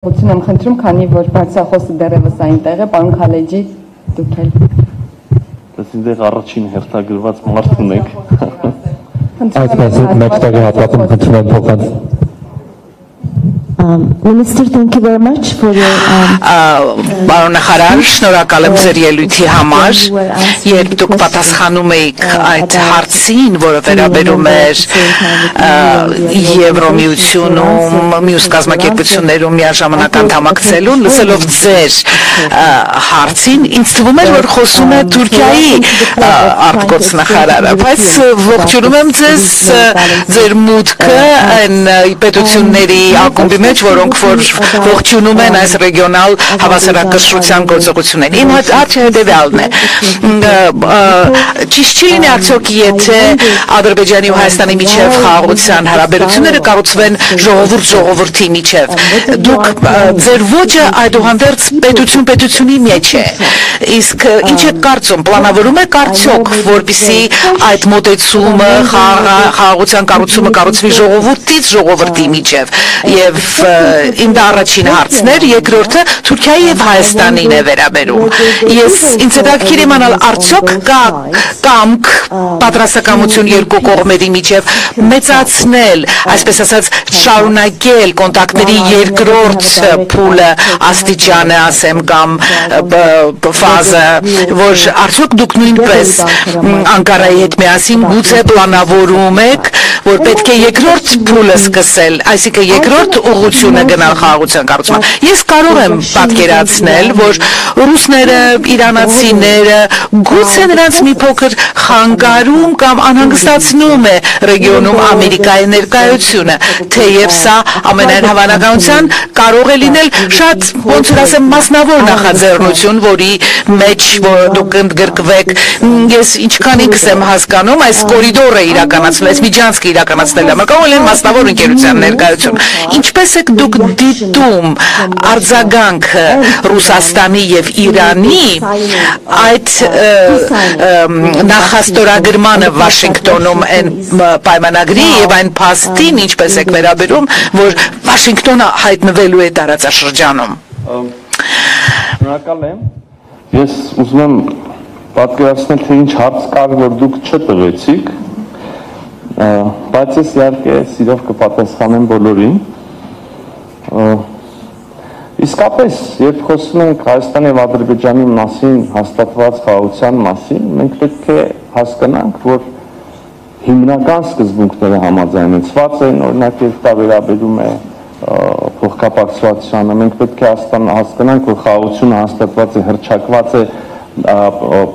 Ություն եմ խնդրում, քանի որ բարձրախոսը դեռևս այնտեղ է, պարոն Քալեջի, դուք էլ։ Դες ինձ առաջին հերթագրված մարդ ունեք։ Այսպես մեկ տարի հատվածում խնդրում եմ փոխած։ Minister, thank you very much for your Պարոն նախարար, շնորհակալ եմ ձեր ելույթի համար, երբ դուք պատասխանում եք այդ հարցին, որը վերաբերում էր Եվրոմիությունում, մյուս կազմակերպություններում միաժամանակ անդամակցելուն, լսելով ձեր հարցին, ինձ թվում էր, որ խոսում է Թուրքիայի արտգոց նախարարը, բայց ողջունում եմ ձեզ ձեր մուտքը այն պետությունների ակումբի մեջ, որոնք որ ողջունում են այս ռեգիոնալ հավասարակշռության գործողություններին։ Իմ հարցը հետևյալն է։ Ճիշտ չի լինի արդյոք, եթե Ադրբեջանի ու Հայաստանի միջև խաղաղության հարաբերությունները կառուցվեն ժողովրդի միջև։ Դուք ձեր ոճը այդուհանդերձ պետությունի մեջ է։ Իսկ ինչ եք կարծում, պլանավորում եք արդյոք, որպեսզի այդ մոտեցումը խաղաղության կառուցումը կառուցվի ժողովրդից ժողովրդի միջև եւ իմ դա առաջին հարցն էր, երկրորդը Թուրքիայի եւ Հայաստանին է վերաբերում։ Ինձ հետաքրքիր իմանալ արդյոք կա կամք պատրաստակամություն երկու կողմերի միջև մեծացնել, այսպես ասած, շարունակել կոնտակտների երկրորդ փուլը, աստիճանը, ասեմ, կամ ֆազը, որ արդյոք դուք նույնպես Անկարայի հետ միասին գուցե պլանավորում եք, որ պետք է երկրորդ փուլը սկսել, այսինքն երկրորդ ուղղությունը գնալ խաղաղության կառուցման։ Ես կարող եմ պատկերացնել, որ ռուսները, իրանացիները գուցե նրանց մի փոքր խանգարում կամ անհանգստացնում է ռեգիոնում Ամերիկայի ներկայությունը, թեև սա ամենայն հավանականության կարող է լինել շատ, ոնց որ ասեմ, մասնավոր նախաձեռնություն, որի մեջ դուք ընդգրկվեք։ Ես ինչքան ինքս եմ հասկանում, այս կորիդորը իրականացնել, այս միջանցքը իրականացնել համար կարող է մասնավոր ընկերության ներկայություն։ Ինչպես եք դուք դիտում արձագանքը Ռուսաստանի եւ Իրանի այդ նախաստորագրմանը Վաշինգտոնում այն պայմանագրի եւ այն փաստին, ինչպես եք վերաբերում, որ Վաշինգտոնը հայտնվելու է տարածաշրջանում։ Շնորհակալ եմ։ Ես ուզում եմ պատկերացնել, թե ինչ հարց կար, որ դուք չտվեցիք, բայց ես իհարկե սիրով կպատասխանեմ բոլորին։ Իսկապես, երբ խոսում ենք Հայաստանի եւ Ադրբեջանի մասին հաստատված խաղաղության մասին, մենք պետք է հասկանանք, որ հիմնական սկզբունքները համաձայնեցված են, օրինակ երբ դա վերաբերում է փոխկապակցությանը, մենք պետք է հասկանանք, որ խաղաղությունը հաստատված է, հռչակված է,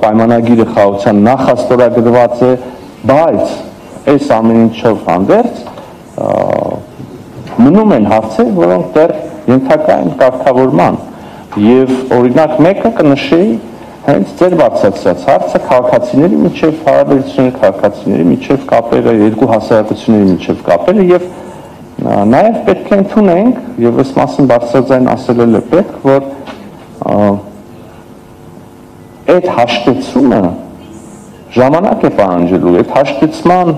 պայմանագիրը խաղաղության նախաստորագրված է, բայց այս ամեն ինչով հանդերձ մնում են հարցեր, որոնք դեռ ենթակա են կարգավորման եւ օրինակ մեկը կնշեի հենց ձեր բացացած հարցը քաղաքացիների միջև հարաբերությունները, քաղաքացիների միջև կապերը, երկու հասարակությունների միջև կապերը եւ նաեւ պետք է ընդունենք եւ այս մասին բարձրաձայն ասել է պետք, որ այդ հաշտեցումը ժամանակ է պահանջելու, այդ հաշտեցման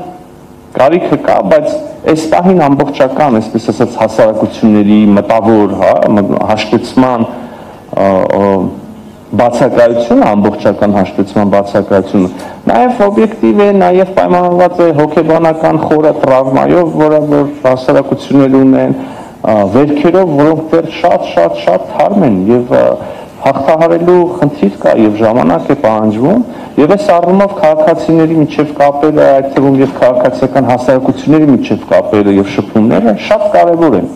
կարիքը կա, բայց այս պահին ամբողջական, այսպես ասած, հասարակությունների մտավոր հաշտեցման բացակայությունը, ամբողջական հաշտեցման բացակայությունը, նաև օբյեկտիվ է, նաև պայմանավորված է հոգեբանական խորը տրավմայով, որը որ հասարակություններ ունեն, վերքերով, որոնք դեռ շատ թարմ են եւ հաղթահարելու խնդիր կա եւ ժամանակ է պահանջվում եւ այս առումով քաղաքացիների միջև կապերը, այդ թվում եւ քաղաքացիական հասարակությունների միջև կապերը եւ շփումները շատ կարեւոր են։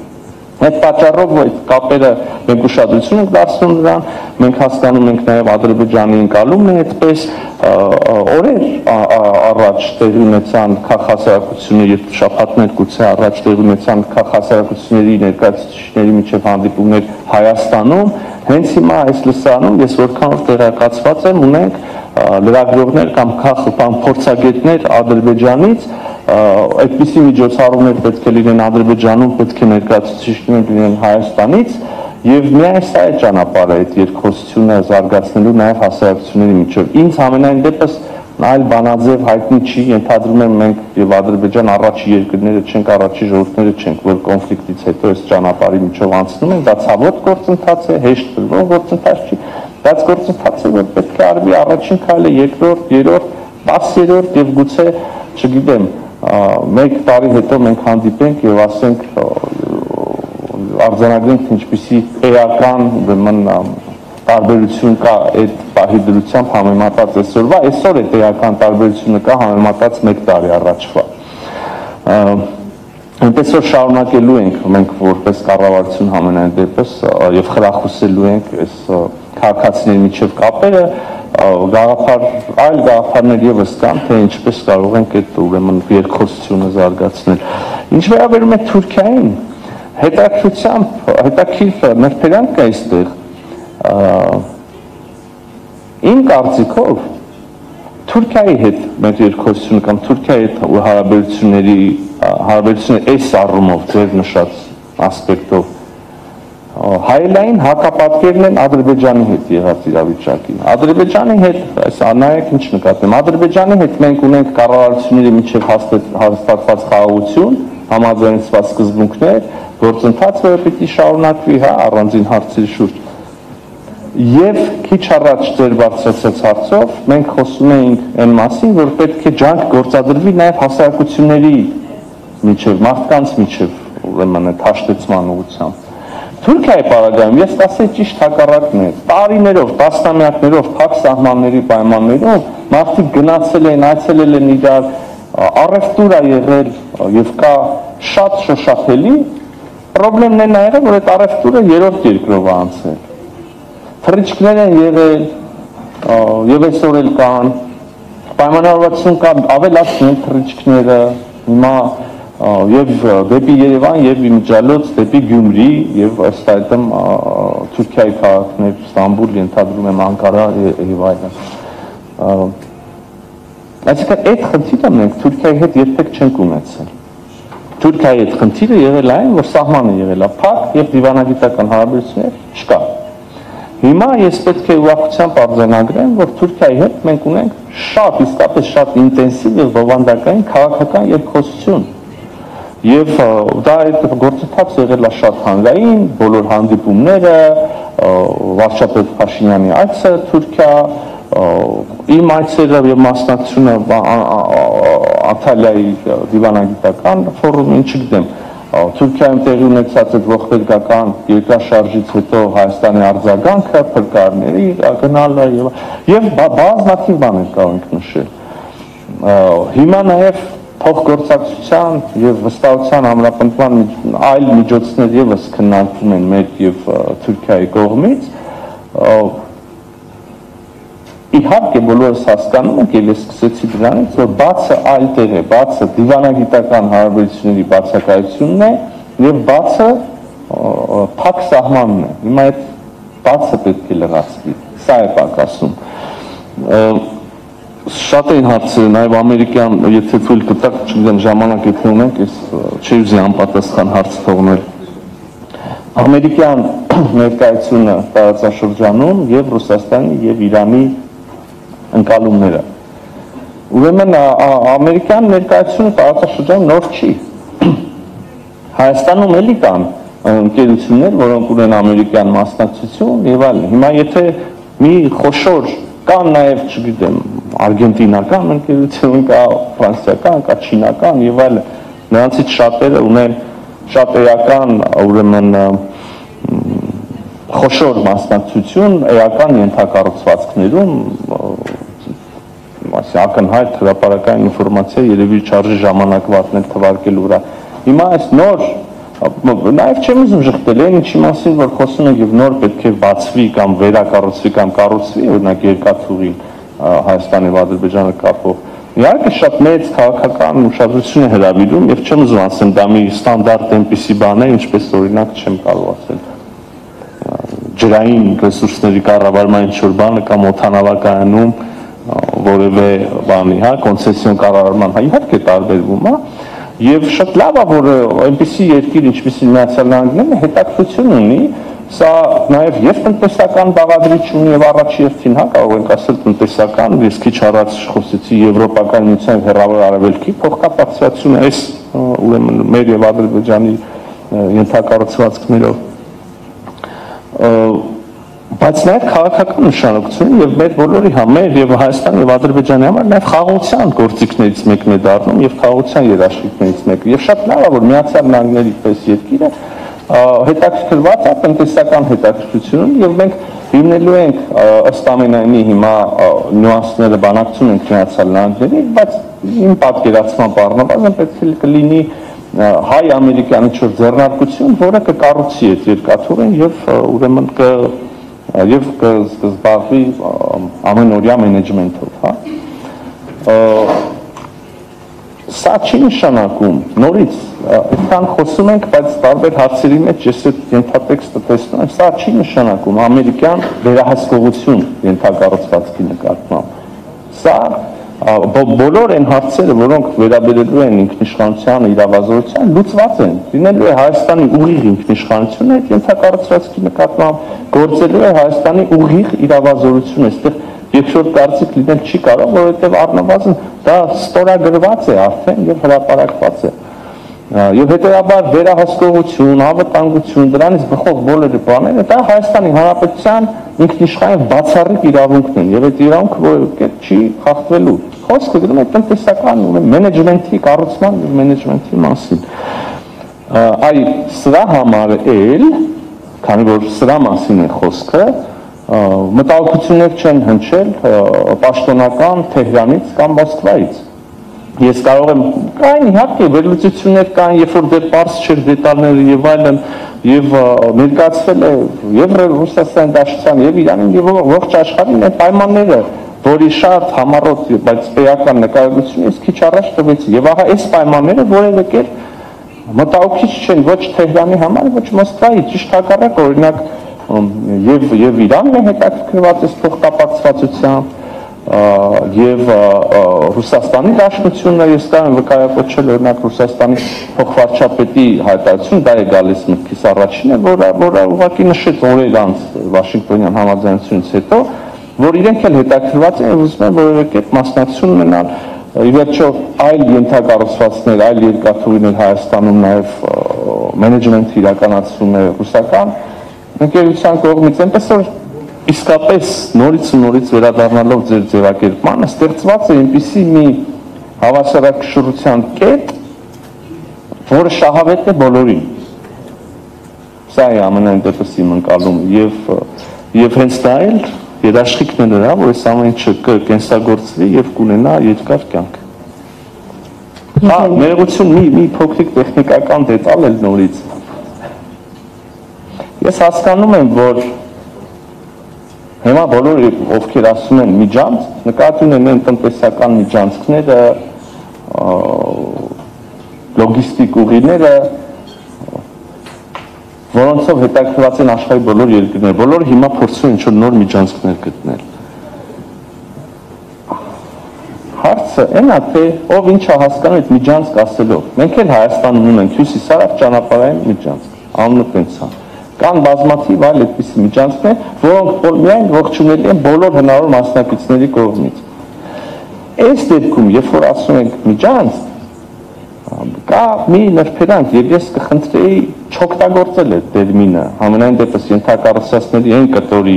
Այդ պատճառով այդ կապերը մենք ուշադրություն ենք դարձնում դրան, մենք հասկանում ենք նաեւ Ադրբեջանի ընկալումն է այդպես օրեր առաջ տեղի ունեցան քաղաքացիությունների եւ շաբաթներ գուցե առաջ տեղի ունեցան քաղաքացիությունների ներկայացուցիչների միջև հանդիպումներ Հայաստանում, հենց հիմա այս լսարանում ես որքան որ տեղեկացված եմ, ունենք լրագրողներ կամ փորձագետներ Ադրբեջանից, այդպիսի միջոցառումներ պետք է լինեն Ադրբեջանում, պետք է ներկայացուցիչներ լինեն Հայաստանից եւ միայն սա է ճանապարհը այդ երկխոսությունը զարգացնելու նաեւ հասարակությունների միջև։ Ինձ ամենայն դեպս այլ բանաձև հայտնի չի, ենթադրում եմ մենք եւ Ադրբեջան առաջի երկրները չենք, առաջի ժողովուրդները չենք, որ կոնֆլիկտից հետո այս ճանապարհի միջով անցնում են, դա ցավոտ գործընթաց է, հեշտ գործընթաց չի, բայց գործընթաց է, որ պետք է արվի առաջին քայլը, երկրորդ, երրորդ, 10-րդ եւ գուցե, չգիտեմ, 1 տարի հետո մենք հանդիպենք եւ ասենք արձանագրենք ինչպիսի էական ուրեմն տարբերություն կա այդ պահի դրությամբ համեմատած այսօրվա, այսօր այդ էական տարբերությունը կա համեմատած 1 տարի առաջվա։ Այնպես որ շարունակելու ենք մենք որպես կառավարություն համենայն դեպս եւ խրախուսելու ենք այս քաղաքացիների միջև կապերը, այլ գաղափարներ եւս կան, թե ինչպես կարող ենք այդ ուրեմն երկխոսությունը զարգացնել։ Ինչ վերաբերում է Թուրքիային, հետաքրքիր նրբերանգ կա այստեղ։ Իմ կարծիքով Թուրքիայի հետ մեր երկխոսությունը կամ Թուրքիայի հետ հարաբերությունների այս առումով ձեր նշած ասպեկտով հայելային հակապատկերն են Ադրբեջանի հետ եղած իրավիճակին։ Ադրբեջանի հետ, այս նայեք ինչ նկատեմ, Ադրբեջանի հետ մենք ունենք կառավարությունների միջև հաստատված խաղաղություն, համաձայնեցված սկզբունքներ, գործընթաց, որը պիտի շարունակվի, հա, առանձին հարցերի շուրջ։ Եվ քիչ առաջ ձեր բարձրացած հարցով մենք խոսում էինք այն մասին, որ պետք է ջանք գործադրվի նաև հասարակությունների միջև, մարդկանց միջև, ուրեմն այդ հաշտեցման ուղղությամբ։ Թուրքիայի պարագայում ես կասեի ճիշտ հակառակն է, տարիներով, տասնամյակներով փակ սահմանների պայմաններում մարդիկ գնացել են, այցելել են իրար, առևտուր է եղել եւ կա շատ շոշափելի, պրոբլեմն է նա եղել, որ այդ առևտուրը երրորդ երկրով է անցել։ Թռիչքներ են եղել եւ այսօր էլ կան, պայմանավորվածություն կա, ավելացնում են թռիչքները, հիմա եւ դեպի Երևան եւ իմիջիալոց դեպի Գյումրի եւ ըստ այդմ Թուրքիայի քաղաքներ, Ստամբուլ, ենթադրում եմ Անկարա եւ այլն։ Այսինքն այդ խնդիրը մենք Թուրքիայի հետ երբեք չենք ունեցել։ Թուրքիայի հետ խնդիրը եղել այն, որ սահմանը եղել է փակ եւ դիվանագիտական հարաբերություններ չկա։ Հիմա ես պետք է ուրախությամբ արձանագրեմ, որ Թուրքիայի հետ մենք ունենք շատ, իսկապես շատ ինտենսիվ եւ բովանդակային քաղաքական երկխոսություն։ Եվ դա այդ գործընթացը եղել է շատ հանրային, բոլոր հանդիպումները, վարչապետ Փաշինյանի այցը Թուրքիա, իմ այցերը եւ մասնակցությունը Անտալիայի դիվանագիտական ֆորումին, չգիտեմ, Թուրքիայում տեղի ունեցած այդ ողբերգական երկրաշարժից հետո Հայաստանի արձագանքը, փրկարների գնալը եւ բազմաթիվ բաներ կարող ենք նշել։ Հիմա նաեւ փոխգործակցության եւ վստահության ամրապնդման այլ միջոցներ եւս քննարկվում են մեր եւ Թուրքիայի կողմից։ Իհարկե բոլորս հասկանում ենք, եւ ես սկսեցի դրանից, որ բացը այլ տեղ է, բացը դիվանագիտական հարաբերությունների բացակայությունն է եւ բացը փակ սահմանն է։ Հիմա այդ բացը պետք է լրացվի։ Սա է պակասում։ Շատ են հարցերը, նաև ամերիկյան, եթե թույլ կտակ, չգիտեմ, ժամանակ եթե ունենք, ես չի ուզի անպատասխան հարց թողնել։ Ամերիկյան ներկայությունը տարածաշրջանում եւ Ռուսաստանի եւ Իրանի ընկալումները։ Ուրեմն ամերիկյան ներկայությունը տարածաշրջանում նոր չի։ Հայաստանում էլի կան ընկերություններ, որոնք ունեն ամերիկյան մասնակցություն եւ այլն։ Հիմա եթե մի խոշոր կան նաև, չգիտեմ, արգենտինական ընկերություն կա, ֆրանսիական կա, չինական եւ այլն, նրանցից շատերը ունեն շատ էական, ուրեմն խոշոր մասնակցություն էական ենթակառուցվածքներում, ակնհայտ հրապարակային ինֆորմացիա երևի չարժի ժամանակվատներ թվարկելու վրա։ Հիմա այս նոր, նաև չեմ ուզում ժխտել, այն ինչի մասին, որ խոսում ենք եւ նոր պետք է բացվի կամ վերակառուցվի կամ կառուցվի, օրինակ երկաթուղին Հայաստանի եւ Ադրբեջանը կապող։ Իհարկե շատ մեծ քաղաքական ուշադրություն է հրավիրում եւ չեմ ուզում ասեմ դա մի ստանդարտ այնպիսի բան է, ինչպես օրինակ չեմ կարող ասել ջրային ռեսուրսների կառավարման ինչ-որ բանը կամ օդանավակայանում որևէ բանի, հա, կոնցեսիոն կառավարման, հա, իհարկե տարբերվում, հա, եւ շատ լավ է, որ այնպիսի երկիր, ինչպիսի Միացյալ Նահանգներն հետաքրքրություն ունի Սա նաև եւ տնտեսական բաղադրիչ ունի եւ առաջի հերթին, հա, կարող ենք ասել տնտեսական, ես քիչ առաջ խոսեցի Եվրոպական միության հեռավոր արևելքի փոխկապակցությունը այս ուրեմն մեր եւ Ադրբեջանի ենթակառուցվածքներով, բայց նաև քաղաքական նշանակություն եւ մեր բոլորի համար եւ Հայաստանի եւ Ադրբեջանի համար նաև խաղաղության գործիքներից մեկն է դառնում եւ խաղաղության երաշխիքներից մեկը եւ շատ լավ է որ Միացյալ Նահանգների պես երկիրը հետաքրքրված է տնտեսական հետաքրքրությունում եւ մենք հիմնելու ենք ըստ ամենայնի հիմա նյուանսները բանակցում ենք Միացյալ Նահանգների, բայց իմ պատկերացմամբ առնվազն պետք է կլինի հայ-ամերիկյան ինչ-որ ձեռնարկություն, որը կկառուցի այդ երկաթուղին եւ ուրեմն եւ կզբաղվի ամենօրյա մենեջմենթով, հա։ Սա չի նշանակում, նորից այդքան խոսում ենք, բայց տարբեր հարցերի մեջ ես այդ ենթատեքստը տեսնում եմ, սա չի նշանակում ամերիկյան վերահսկողություն ենթակառուցվածքի նկատմամբ։ Սա բոլոր այն հարցերը, որոնք վերաբերելու են ինքնիշխանության, իրավազորության, լուծված են։ Լինելու է Հայաստանի ուղիղ ինքնիշխանությունը այդ ենթակառուցվածքի նկատմամբ, գործելու է Հայաստանի ուղիղ իրավազորությունը, այստեղ երկրորդ կարծիք լինել չի կարող, որովհետև առնվազն դա ստորագրված է արդեն եւ հրապարակված է։ Եվ հետեւաբար վերահսկողություն, անվտանգություն, դրանից բխող բոլոր բաները դա Հայաստանի Հանրապետության ինքնիշխան բացառիկ իրավունքն են եւ այդ իրավունքը որևէ կերպ չի խախտվելու։ Խոսքը գնում է տնտեսական մենեջմենթի կառուցման եւ մենեջմենթի մասին։ Այ սրա համար էլ, քանի որ սրա մասին է խոսքը, մտահոգություններ չեն հնչել պաշտոնական Թեհրանից կամ Մոսկվայից։ Ես կարող եմ կային իհարկե վերլուծություններ կային, երբ որ դեռ պարզ չէր դետալները եւ այլն, եւ ներկայացվել է եւ Ռուսաստանի Դաշնության եւ Իրանին եւ ողջ աշխարհին այդ պայմանները, որի շատ համառոտ, բայց էական նկարագրություն ես քիչ առաջ տվեցի։ Եվ ահա այս պայմանները որևէ կերպ մտահոգիչ չեն ոչ Թեհրանի համար, ոչ Մոսկվայի, ճիշտ հակառակ, օրինակ եւ Իրանն է հետաքրքրված այս փոխկապակցվածությամբ եւ Ռուսաստանի Դաշնությունը ես կարող եմ վկայակոչել օրինակ Ռուսաստանի փոխվարչապետի հայտարարություն, դա է գալիս մտքիս առաջինը, որը ուղղակի նշեց օրեր անց Վաշինգտոնյան համաձայնությունից հետո, որ իրենք էլ հետաքրքրված են ուզում են որևէ կերպ մասնակցություն ունենալ ի վերջո այլ ենթակառուցվածքներ, այլ երկաթուղիներ Հայաստանում նաեւ մենեջմենթ իրականացում է ռուսական ընկերության կողմից, այնպես որ իսկապես նորից ու նորից վերադառնալով ձեր ձևակերպմանը ստեղծված է այնպիսի մի հավասարակշռության կետ, որը շահավետ է բոլորին։ Սա է ամենայն դեպս իմ ընկալումը եւ հենց դա էլ երաշխիքն է նրա, որ այս ամեն ինչը կկենսագործվի եւ կունենա երկար կյանք։ Հա, ներողություն, մի փոքրիկ տեխնիկական դետալ էլ նորից։ Ես հասկանում եմ, որ հիմա բոլորը ովքեր ասում են միջանց, նկատի ունեն տնտեսական միջանցքները, լոգիստիկ ուղիները, որոնցով հետաքրքրված են աշխարհի բոլոր երկրները, բոլորը հիմա փորձում են ինչ-որ նոր միջանցքներ գտնել։ Հարցը այն է, թե ով ինչ է հասկանում այդ միջանցք ասելով։ Մենք էլ Հայաստանում ունենք հյուսիսարավ ճանապարհային միջանցք, անունը տենց է։ Կան բազմաթիվ այլ այդպիսի միջանցքներ, որոնք միայն ողջունելի են բոլոր հնարավոր մասնակիցների կողմից։ Այս դեպքում, երբ որ ասում ենք միջանց, կա մի նրբերանգ, եւ ես կխնդրեի չօգտագործել այդ տերմինը, համենայն դեպս ենթակառուցվածքների այն կտորի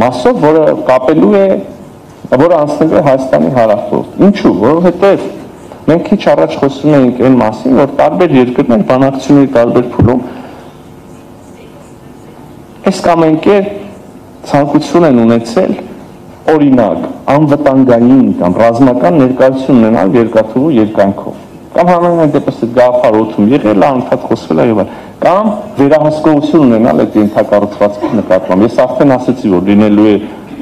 մասով, որը կապելու է, որը անցնելու է Հայաստանի հարավով։ Ինչու՞, որովհետեւ մենք քիչ առաջ խոսում էինք այն մասին, որ տարբեր երկրներ բանակցությունների տարբեր փուլում այս կամ այն կերպ ցանկություն են ունեցել օրինակ անվտանգային կամ ռազմական ներկայություն ունենալ երկաթուղու երկայնքով կամ համենայն դեպս այդ գաղափար օդում եղել է, անդադ խոսվել է եւ այլն, կամ վերահսկողություն ունենալ այդ ենթակառուցվածքի նկատմամբ։ Ես արդեն ասացի, որ լինելու է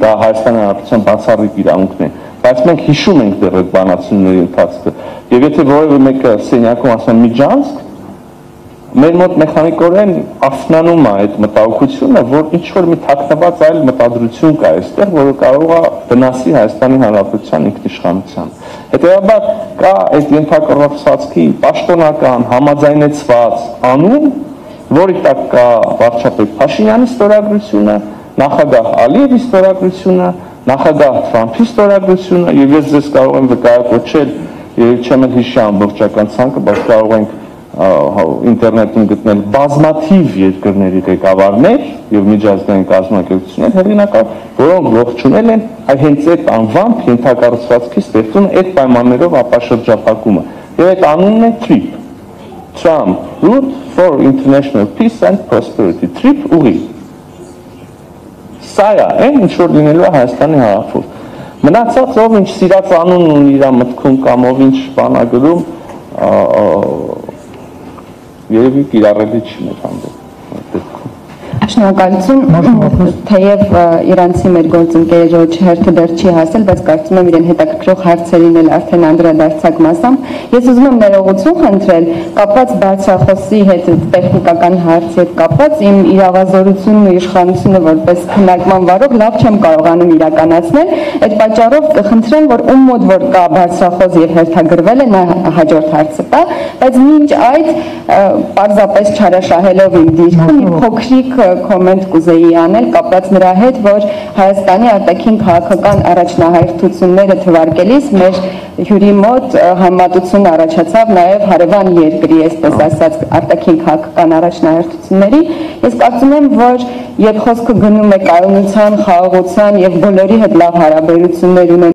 դա Հայաստանի Հանրապետության բացառիկ իրավունքն է, բայց մենք հիշում ենք դեռ այդ բանակցությունների ընթացքը եւ եթե որևէ մեկը սենյակում ասում միջանցք, մեր մոտ մեխանիկորեն افնանում է այդ մտահոգությունը, որ ինչ որ մի թաքնված այլ մտադրություն կա այստեղ, որը կարող է վնասի Հայաստանի Հանրապետության ինքնիշխանության։ Հետևաբար կա այդ ենթակառուցվածքի պաշտոնական համաձայնեցված անուն, որի տակ կա վարչապետ Փաշինյանի ստորագրությունը, նախագահ Ալիևի ստորագրությունը, նախագահ Թրամփի ստորագրությունը, եւ ես ձեզ կարող եմ վկայակոչել, եւ չեմ հիշի ամբողջական ցանկը, բայց կարող ենք ինտերնետում գտնել բազմաթիվ երկրների ղեկավարներ եւ միջազգային կազմակերպություններ հեղինակավոր, որոնք ողջունել են հենց այդ անվամբ ենթակառուցվածքի ստեղծումը, այդ պայմաններով ապաշրջափակումը։ Եվ այդ անունն է TRIP, Trump Route for International Peace and Prosperity, TRIP ուղի։ Սա է, ինչ որ լինելու է Հայաստանի հարավում։ Մնացած ով ինչ սիրած անուն ունի իր մտքում կամ ով ինչ բան է գրում, երևի կիրառելի չի մեր հանդեպ։ Շնորհակալություն, թեև իրանցի մեր գործընկերոջ հերթը դեռ չի հասել, բայց կարծում եմ իրեն հետաքրքրող հարցերին էլ արդեն անդրադարձակ մասամբ։ Ես ուզում եմ ներողություն խնդրել, կապված բարձրախոսի հետ տեխնիկական հարցի հետ կապված իմ իրավազորությունն ու իշխանությունը որպես քննարկման վարող լավ չեմ կարողանում իրականացնել, այդ պատճառով կխնդրեմ, որ ում մոտ որ կա բարձրախոս եւ հերթագրվել է, նա հաջորդ հարցը տա, բայց մինչ այդ պարզապես չարաշահելով իմ դիրքը մի փոքրիկ կոմենտ կուզեի անել կապված նրա հետ, որ Հայաստանի արտաքին քաղաքական առաջնահերթությունները թվարկելիս մեր հյուրի մոտ համեմատություն առաջացավ նաև հարևան երկրի, այսպես ասած, արտաքին քաղաքական առաջնահերթությունների։ Ես կարծում եմ, որ երբ խոսքը գնում է կայունության, խաղաղության եւ բոլորի հետ լավ հարաբերություններ ունենալու